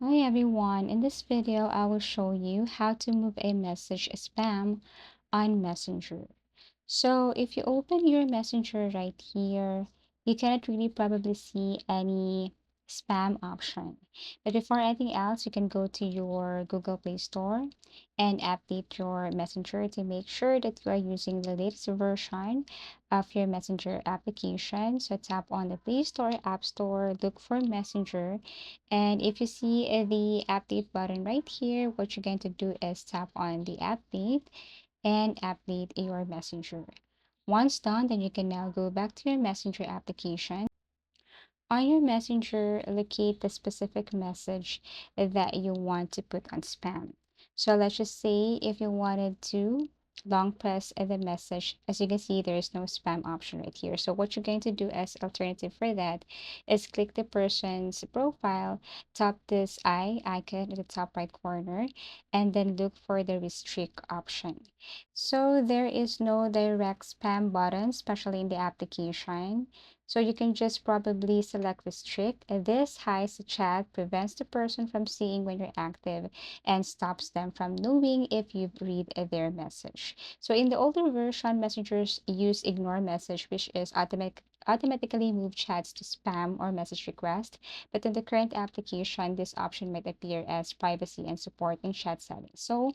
Hi everyone, in this video I will show you how to move a message spam on Messenger. So if you open your Messenger right here, you cannot really probably see any spam option. But before anything else, you can go to your Google Play Store and update your Messenger to make sure that you are using the latest version of your Messenger application. So tap on the Play Store, App Store, look for Messenger. And if you see the update button right here, what you're going to do is tap on the update and update your messenger. Once done, then you can now go back to your messenger application. On your messenger, locate the specific message that you want to put on spam. So let's just say if you wanted to long press the message, as you can see, there is no spam option right here. So what you're going to do as alternative for that is click the person's profile, tap this icon at the top right corner, and then look for the restrict option. So there is no direct spam button, especially in the application. So you can just probably select restrict. This hides the chat, prevents the person from seeing when you're active, and stops them from knowing if you've read their message. So in the older version, messengers use ignore message, which is automatically move chats to spam or message request. But in the current application, this option might appear as privacy and support in chat settings. So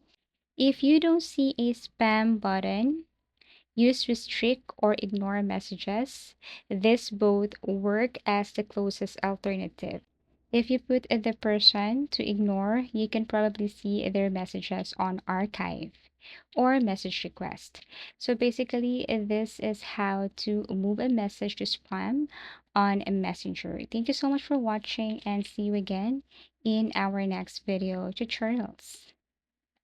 if you don't see a spam button, use restrict or ignore messages. This both work as the closest alternative. If you put the person to ignore, you can probably see their messages on archive or message request. So basically, this is how to move a message to spam on a messenger. Thank you so much for watching and see you again in our next video tutorials.